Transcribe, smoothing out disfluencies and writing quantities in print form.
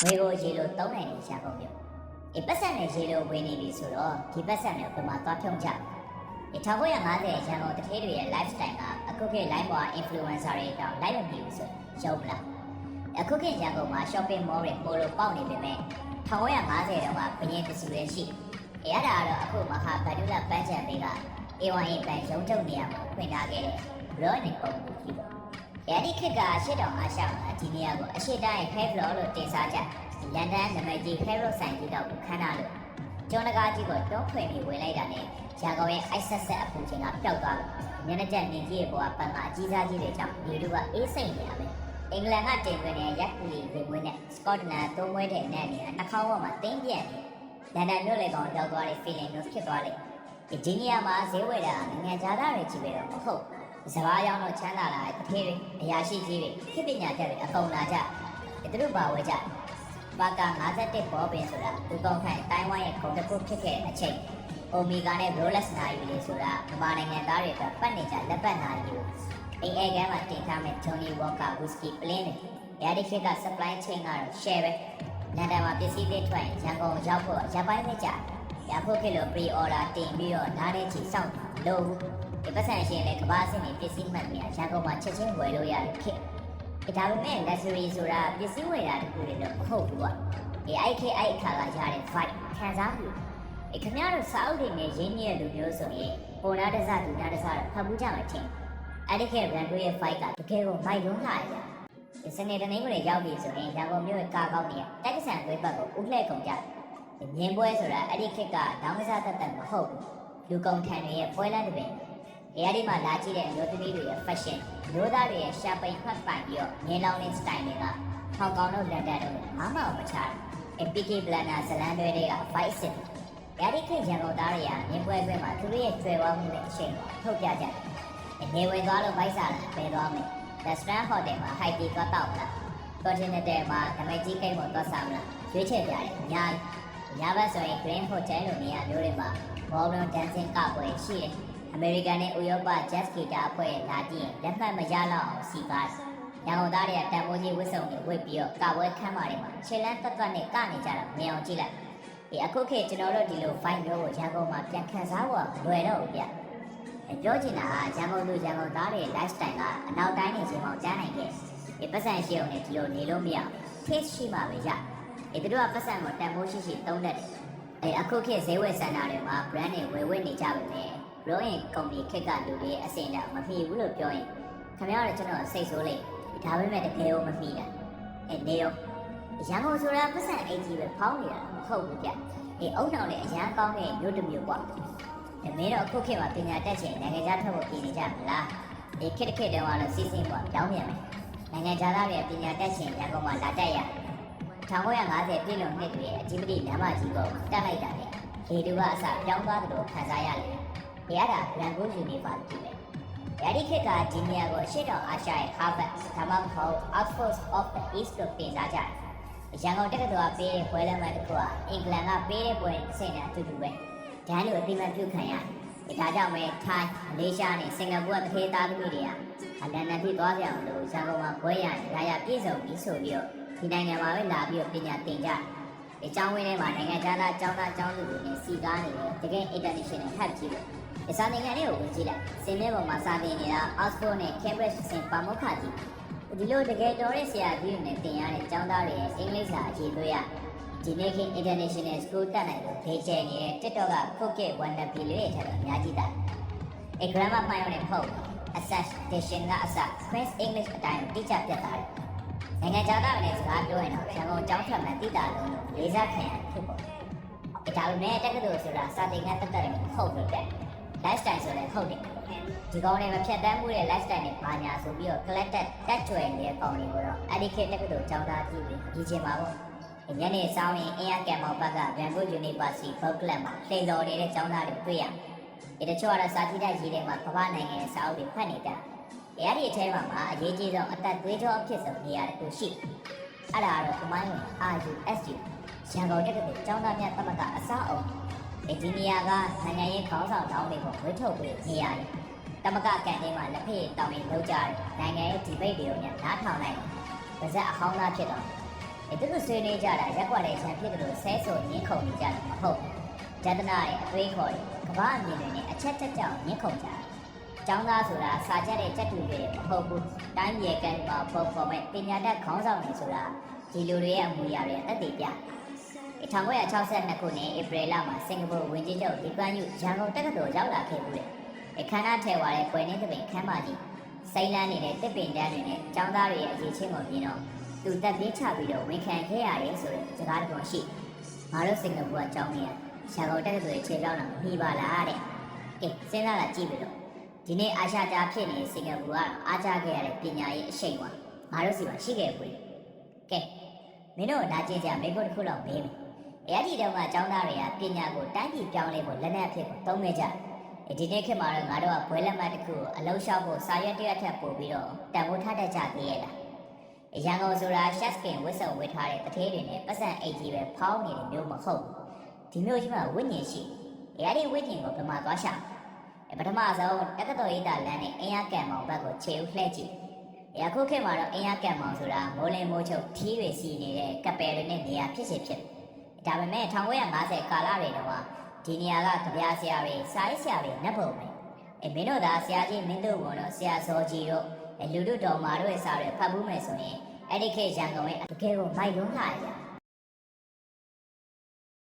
ငွေကိုရေလိုသုံးနိုင်တဲ့ရန်ကုန်မြို့ပတ်စံနဲ့ရေလိုဝင်နေပြီဆိုတော့ဒီပတ်စံနဲ့ဘယ်မှာသွားဖြုံးကြ1950ရန်ကုန်တထေးတွေရဲ့ lifestyle ကအခုခေတ် line ပေါ် influencer တွေတောင် live မပြီးဘူးဆိုရုံမလားအခုခေတ်ရန်ကုန်မှာ shopping mall တွေပိုလို့ပေါက်နေပေမဲ့1950တုန်းကဘရင်တစုရဲ့ရှိအဲ့ဒါကတော့အခုမဟာဗဒုလပန်းချံတွေက A1A ပန်ရုံထုတ်နေရမှာဖွင့်ထားခဲ့တဲ့ Royal နဲ့ပုံမှုကြီးပေါ့အဲ့ဒီခေတ်ကရှစ်တောင်အားရှောင်းတာဒီနေရာကိုအရှိတိုင်း Havelock လို့တင်စားကြလန်ဒန်နာမည်ကြီး Havelock ဆိုင်ကြီးတော့ခန်းထားလို့ကျောင်းတကားကြီးကိုတွန်းဖွင့်ပြီးဝင်လိုက်တာနဲ့ရန်ကုန်ရဲ့အိုက်ဆက်ဆက်အပူချိန်ကပျောက်သွားလို့ညနေကျနေကြီးရဲ့ဘဝပန်းကအကြီးစားကြီးတွေကြောင့်ဒီလူကအေးစိတ်နေရမယ်အင်္ဂလန်ကတင်သွင်းတဲ့ရက်ကူလီဝင်ဝင်နဲ့စကော့တလန်သုံးမွေးတဲ့နဲ့နေနှာခေါင်းပေါ်မှာတင်းပြန့်နေလန်ဒန်မြို့လေကောင်ရောက်သွားတဲ့ feeling မျိုးဖြစ်သွားတယ်ဒီနေရာမှာဈေးဝယ်တာနိုင်ငံခြားသားတွေကြီးပဲတော့မဟုတ်စဘာရောင်းတော့ချမ်းသာလာတဲ့တထေးတွေအရာရှိကြီးတွေခေပညာတတ်တွေအကုန်လာကြသူတို့ပါဝဲကြဘာက51ဘောပင်ဆိုတာသူကောင်းခိုင်တိုင်းဝိုင်းရဲ့ခုံတစ်ခုဖြစ်ခဲ့တဲ့အချိန်အိုမီဂါနဲ့ Rolex နိုင်ပြီလေဆိုတာမြန်မာနိုင်ငံသားတွေကပတ်နေကြလက်ပတ်နိုင်ပြီအိမ်အဲကမ်းမှာတင်ထားမဲ့ Johnny Walker Whisky ပလင်းတွေအဲဒီခေတ်က supply chain ကတော့ share ပဲလန်ဒန်မှာပစ္စည်းတွေထွက်ရင်ရန်ကုန်ရောက်ဖို့ရပ်ပိုင်းပဲကြာရဖို့ခေတ်လို့ pre order တင်ပြီးတော့နားနေချီစောင့်လို့ဒီပတ်စံရှင်လည်းကဘာစင်းနေပစ္စည်းမှန်နေရန်ကုန်မှာချက်ချင်းဝယ်လို့ရတဲ့ခေတ်ဒါပေမဲ့ luxury ဆိုတာပစ္စည်းဝယ်တာတခုတည်းတော့မဟုတ်ဘူးကွာအဲ့အခါကရတဲ့ vibe ခံစားမှုခင်ဗျားတို့စာအုပ်တွေနဲ့ရင်းနှီးတဲ့လူမျိုးဆိုရင်ပေါ်လာတဲ့စတူနာတဲ့စတော့ဖတ်မှုကြမှာတင်အဲ့ဒီခေတ် brand ရဲ့ vibe ကတကယ်ကိုမိုက်လုံးလာရစနေတနင်္ဂနွေရောက်ပြီဆိုရင်ရန်ကုန်မြို့ရဲ့ကားကောင်းနေတိုက်ကဆန်သွေးပတ်ကိုဥလှဲ့ကုန်ကြမြင်းပွဲဆိုတာအဲ့ဒီခေတ်ကတောင်းကစားတတ်မဟုတ်ဘူးလူကုန်ထန်တွေရဲ့ပွဲလမ်းတွေပဲအဲ့ဒီမှာလာကြည့်တဲ့အမျိုးသမီးတွေရဲ့ fashion မျိုးသားတွေရဲ့ရှာပိန်ဖတ်ပိုင်ပြီးတော့ငင်းလောင်းတဲ့ style တွေကဟောင်ကောင်တို့လန်ဒန်တို့အားမအောင်မချဘူးPK Blender ဇလန်တွေက vibe စစ်အဲ့ဒီခေတ်ရန်ကုန်သားတွေကမြင်းပွဲအတွင်းမှာသူတို့ရဲ့ကျွယ်ဝမှုနဲ့အချိန်ထုတ်ပြကြတယ်နေဝင်သွားလို့ဗိုက်စားလာပဲသွားမယ် restaurant hotel မှာ high tea သွားတောက်လာ continental မှာဓမကြီးကိန်းပေါ်သွားစားမလားရွေးချယ်ကြတယ်အများကြီးညဘက်ဆိုရင် Green Hotel လိုနေရာမျိုးတွေမှာ ballroom dancing ကပွဲရှိတယ်အမေရိကန်နဲ့ဥရောပ jazz guitar အဖွဲ့လာကြည့်ရင်လက်မှတ်မရလောက်အောင်စီပါရန်ကုန်သားတွေကတန်ဖိုးကြီးဝတ်စုံတွေဝတ်ပြီးတော့ကပွဲခန်းမာတွေမှာခြေလန်းတွတ်နဲ့ကနေကြတာမြင်အောင်ကြည့်လိုက်အခုခေတ်ကျွန်တော်တို့ဒီလို fight မျိုးကိုရန်ကုန်မှာပြန်ခန်းစားဖို့လွယ်တော့ဘူးဗျပြောချင်တာကရန်ကုန်သူရန်ကုန်သားတွေ lifestyle ကအနောက်တိုင်းနေချင်းမှကြားနိုင်ခဲ့ပတ်စံရှိအောင်နဲ့ဒီလိုနေလို့မရ taste ရှိမှပဲရသူတို့ကပတ်စံကိုတန်ဖိုးရှိသုံးတတ်တယ်အခုခေတ်ဈေးဝယ်စင်တာတွေမှာ brand တွေဝယ်နေကြပါမယ်ရောရင်ကုမ္ပဏီခက်ကလူတွေအစင်တော့မမှီဘူးလို့ပြောရင်ခင်ဗျားတို့ကျွန်တော်စိတ်ဆိုးလိုက်ဒါပေမဲ့တကယ်ကိုမမှီတာနေရောရန်ကုန်ဆိုတာပတ်စံအိတ်ကြီးပဲဖောင်းနေတာမဟုတ်ဘူးဗျအုံနောက်လည်းအရန်ကောင်းတဲ့မြို့တစ်မြို့ပေါ့မင်းတို့အခုခေတ်မှာပညာတတ်ချင်နိုင်ငံခြားထွက်ဖို့ပြင်နေကြမလားခေတ်တုန်းကတော့စီးစင်းပေါ့ပြောင်းပြန်မယ်နိုင်ငံခြားသားတွေပညာတတ်ချင်ရန်ကုန်မှာလာတက်ရ1950ပြည်လုံးနှစ်တွေအကြီးပတိလမ်းမကြီးကိုတက်လိုက်တာလေဒီလူကအစပြောင်းသွားတယ်လို့ခံစားရတယ်ရတာ Rangoon University ပဲဒီခေတ်ကဒီနေရာကိုရှေ့တော်အာရှရဲ့ Harvard ဒါမှမဟုတ် Oxford of the East လို့တင်စားကြတယ်ရန်ကုန်တက္ကသိုလ်ကပေးတဲ့ပွဲလမ်းမတစ်ခုကအင်္ဂလန်ကပေးတဲ့ပွဲအဆင့်နဲ့အတူတူပဲဒန်းလိုအတိမတ်ပြုခံရတယ်ဒါကြောင့်ပဲထိုင်းမလေးရှားနဲ့စင်ကာပူကတထေးသားသမီးတွေကလန်ဒန်ပြည်သွားကြအောင်လို့ရန်ကုန်မှာပွဲရရင်ရပြည့်စုံပြီးဆိုပြီးတော့ဒီနိုင်ငံမှာပဲလာပြီးတော့ပညာသင်ကြတယ်အကြောင်းဝင်းထဲမှာနိုင်ငံခြားသားကျောင်းသားကျောင်းသူတွေနဲ့စီကားနေတယ်တကယ် international hub ကြီးပဲဒီစာသင်ခန်းလေးကိုဝင်ကြည့်လိုက်စင်မြဲပေါ်မှာစာသင်နေတာ Oxford နဲ့ Cambridge စင်ပါမောက္ခကြီးဒီလိုတကယ်တော်တဲ့ဆရာကြီးတွေနဲ့သင်ရတဲ့ကျောင်းသားတွေရဲ့အင်္ဂလိပ်စာအခြေသွေးရဒီနေ့ခေတ် international school တက်နိုင်လို့ဖေးချဲနေတဲ့ TikTok က Crooked Wannabe လေးရဲ့ထက်တော့အများကြီးတာgrammar မှန်ရုံနဲ့မဟုတ် accession ကအစ French English အတိုင်းတိကျပြတ်သားတယ်နိုင်ငံခြားသားတွေနဲ့စကားပြောရင်တော့ရန်ကုန်ကျောင်းထွက်မှတိတာလုံးလို့လေးစားခံရဖြစ်ပေါ်ဒါပေမဲ့တက္ကသိုလ်ဆိုတာစာသင်ခန်းတက်တယ်မဟုတ်ဘူးတဲ့ lifestyle ဆိုလည်းဟုတ်တယ်ဒီကောင်းလေးမဖြတ်တမ်းမှုတဲ့ lifestyle နဲ့ဘာညာဆိုပြီးတော့ collected တက်ကြွယ်နေတဲ့ကောင်းလေးကိုတော့အဲ့ဒီခေတ်တက္ကသိုလ်ကျောင်းသားကြီးတွေကြီးချင်ပါဘူးညနေဆောင်ရင်အင်အားကံမောင်ဘက်က Rangoon University Book Club မှာလှည့်တော်နေတဲ့ကျောင်းသားတွေတွေ့ရဒီတချို့ကတော့စာကြည့်တဲ့ရေးထဲမှာကမ္ဘာနိုင်ငံရဲ့စာအုပ်တွေဖတ်နေတာအဲ့ဒီအထဲမှာအရေးကြီးဆုံးအသက်သွေးကြောအဖြစ်ဆုံးနေရာတစ်ခုရှိအဲ့ဒါကတော့သမိုင်းဝင် RUSU ရန်ကုန်တက္ကသိုလ်ကျောင်းသားများသမဂ္ဂအစားအုံဒီနေရာကနိုင်ငံရေးခေါင်းဆောင်တောင်းတွေကိုဝှေ့ထုတ်ပြီးနေရာတယ်သမဂ္ဂကန်တင်းမှာလက်ဖေးတောင်းရင်လောက်ကြတယ်နိုင်ငံရဲ့ဒီဘိတ်တွေကိုညနားထောင်လိုက်ပါဇက်အဟောင်းသားဖြစ်တော့ သူတို့ဆွေးနွေးကြတာရက်ကွက်တဲ့ရန်ဖြစ်တယ်လို့ဆဲဆိုညှင်းခုန်နေကြတယ်မဟုတ်ဂျတနာရဲ့အသွေးခေါ်တွေကမ္ဘာအမြင်တွေနဲ့အချက်တက်ကြောင်ညှင်းခုန်ကြတယ်ကျောင်းသားဆိုတာစာချက်တဲ့ချက်တူတွေမဟုတ်ဘူးတိုင်းမြေကန်မှာပုံဖော်မဲ့ပညာတတ်ခေါင်းဆောင်တွေဆိုတာဒီလူတွေရဲ့အမူအရာတွေအသက်တွေပြ1962ခုနှစ်ဧပြီလမှာစင်ကာပူဝန်ကြီးချုပ်လီကွမ်ယူရန်ကုန်တက္ကသိုလ်ရောက်လာခဲ့ဘူးလေအခမ်းအနားထဲဝါတဲ့ပွဲနေသပင်ခမ်းမကြီးစိတ်လန်းနေတဲ့တစ်ပင်တန်းတွေနဲ့ကျောင်းသားတွေရဲ့အရေးချင်းကိုမြင်တော့သူတက်ပြေးချပြီးတော့ဝန်ခံခဲ့ရတယ်ဆိုတဲ့စကားတစ်ခုရှိငါတို့စင်ကာပူကကျောင်းနေရရန်ကုန်တက္ကသိုလ်ခြေပြောင်းလာမိပါလားတဲ့ကဲစဉ်းစားလာကြည့်ပြီးတော့ဒီနေ့အာရှကြားဖြစ်နေတဲ့စင်ကာပူကအားကြခဲ့ရတဲ့ပညာရေးအရှိန်ကငါတို့စီမှာရှိခဲ့ဘူးကဲမင်းတို့နာကျင်ကြမိဖို့တစ်ခုလောက်မေးမယ်အဲ့ဒီတော့ကကျောင်းသားတွေကပညာကိုတိုင်းပြည်ပြောင်းလဲဖို့လက်နက်အဖြစ်ကိုသုံးခဲ့ကြဒီနေ့ခေတ်မှာတော့ငါတို့ကဘွဲလက်မှတ်တစ်ခုကိုအလုံးလျှောက်ဖို့စာရွက်တစ်ရွက်ထပ်ပို့ပြီးတော့တန်ဖိုးထားတတ်ကြသေးရဲ့လားရန်ကုန်ဆိုတာရှက်စကင်ဝစ်စုံဝစ်ထားတဲ့တထေးတွေနဲ့ပတ်စံအိတ်ကြီးပဲဖောင်းနေတဲ့မျိုးမဟုတ်ဒီမျိုးကြီးမှာဝိညာဉ်ရှိအဲ့ဒီဝိညာဉ်ကိုဘယ်မှာသွားရှာပထမဆုံးတက္ကသိုလ်ရေးတာလမ်းနဲ့အင်အားကံမောင်ဘက်ကိုခြေဦးလှည့်ကြည့်အခုခေတ်မှာတော့အင်အားကံမောင်ဆိုတာမိုးလင်းမိုးချုပ်ထီးတွေစီနေတဲ့ကပယ်တွေနဲ့နေရာဖြစ်ဒါပေမဲ့1950ကာလတွေတော့ဒီနေရာကကြပြဆရာတွေစာရေးဆရာတွေနတ်ဘုံပဲမင်းတို့သာဆရာကြီးမင်းတို့ဘုံတော့ဆရာစောကြီးတို့လူတို့တော်မာတို့ရဲ့စာတွေဖတ်ဘူးမယ်ဆိုရင်အဲ့ဒီခေတ်ရန်ကုန်ရဲ့တကယ်ကိုမိုက်လုံးလာရ